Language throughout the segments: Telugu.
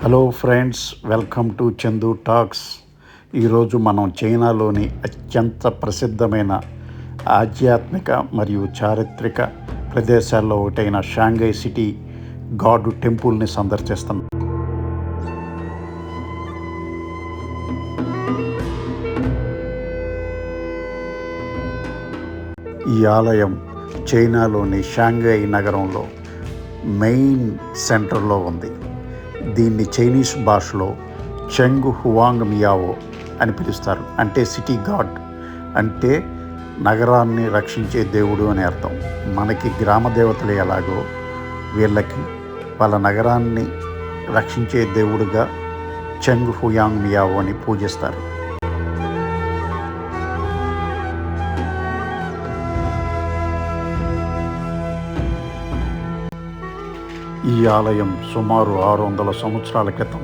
Hello friends, welcome to Chandu talks. ఈరోజు మనం చైనాలోని అత్యంత ప్రసిద్ధమైన ఆధ్యాత్మిక మరియు చారిత్రక ప్రదేశాల్లో ఒకటైన షాంఘై సిటీ గాడ్ టెంపుల్ని సందర్శిస్తున్నాం. ఈ ఆలయం చైనాలోని షాంఘై నగరంలో మెయిన్ సెంటర్లో ఉంది. దీన్ని చైనీస్ భాషలో చెంగ్ హువాంగ్ మియావో అని పిలుస్తారు. అంటే సిటీ గాడ్, అంటే నగరాన్ని రక్షించే దేవుడు అని అర్థం. మనకి గ్రామ దేవతలు ఎలాగో వీళ్ళకి వాళ్ళ నగరాన్ని రక్షించే దేవుడుగా చెంగ్ హుయాంగ్ మియావో అని పూజిస్తారు. ఈ ఆలయం సుమారు 600 సంవత్సరాల క్రితం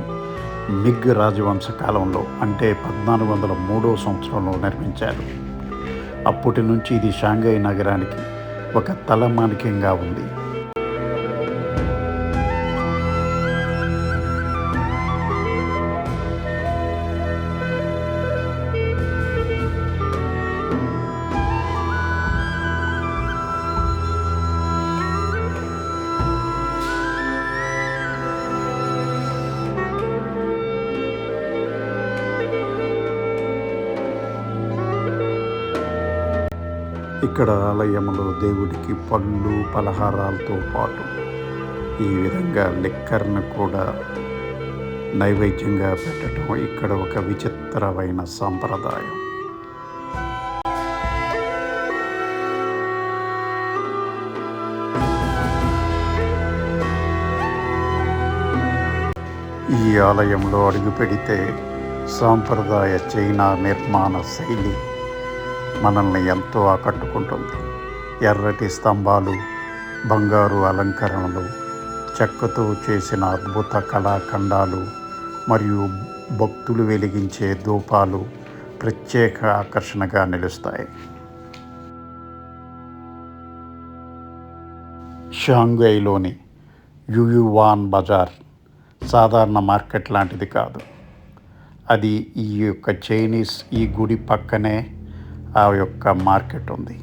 మిగ్ రాజవంశ కాలంలో, అంటే 1403వ సంవత్సరంలో నిర్మించారు. అప్పటి నుంచి ఇది షాంఘై నగరానికి ఒక తలమానికంగా ఉంది. ఇక్కడ ఆలయంలో దేవుడికి పళ్ళు పలహారాలతో పాటు ఈ విధంగా లిక్కర్ను కూడా నైవేద్యంగా పెట్టడం ఇక్కడ ఒక విచిత్రమైన సాంప్రదాయం. ఈ ఆలయంలో అడుగు పెడితే సాంప్రదాయ చైనా నిర్మాణ శైలి మనల్ని ఎంతో ఆకట్టుకుంటుంది. ఎర్రటి స్తంభాలు, బంగారు అలంకరణలు, చెక్కతో చేసిన అద్భుత కళాఖండాలు మరియు భక్తులు వెలిగించే ధూపాలు ప్రత్యేక ఆకర్షణగా నిలుస్తాయి. షాంఘైలోని యుయువాన్ బజార్ సాధారణ మార్కెట్ లాంటిది కాదు. అది ఈ యొక్క చైనీస్ ఈ గుడి పక్కనే ఆ యొక్క మార్కెట్ ఉంది.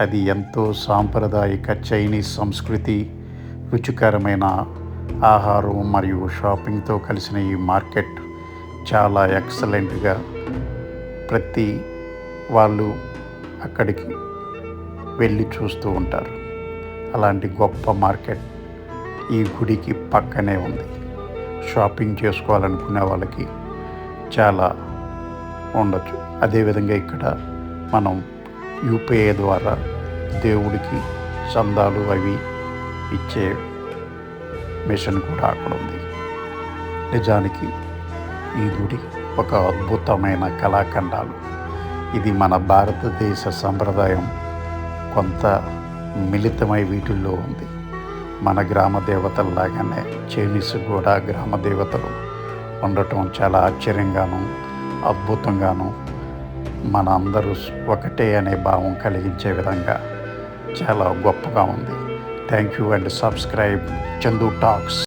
అది ఎంతో సాంప్రదాయిక చైనీస్ సంస్కృతి, రుచికరమైన ఆహారం మరియు షాపింగ్తో కలిసిన ఈ మార్కెట్ చాలా ఎక్సలెంట్గా ప్రతి వాళ్ళు అక్కడికి వెళ్ళి చూస్తూ ఉంటారు. అలాంటి గొప్ప మార్కెట్ ఈ గుడికి పక్కనే ఉంది. షాపింగ్ చేసుకోవాలనుకునే వాళ్ళకి చాలా ఉండొచ్చు. అదేవిధంగా ఇక్కడ మనం యూపీఐ ద్వారా దేవుడికి చందాలు అవి ఇచ్చే మిషన్ కూడా అక్కడ ఉంది. నిజానికి ఈ గుడి ఒక అద్భుతమైన కళాఖండాలు. ఇది మన భారతదేశ సంప్రదాయం కొంత మిళితమై వీటిల్లో ఉంది. మన గ్రామ దేవతల్లాగానే చైనీస్ కూడా గ్రామ దేవతలు ఉండటం చాలా ఆశ్చర్యంగాను అద్భుతంగాను, మన అందరూ ఒకటే అనే భావం కలిగించే విధంగా చాలా గొప్పగా ఉంది. Thank you and subscribe Chandu talks.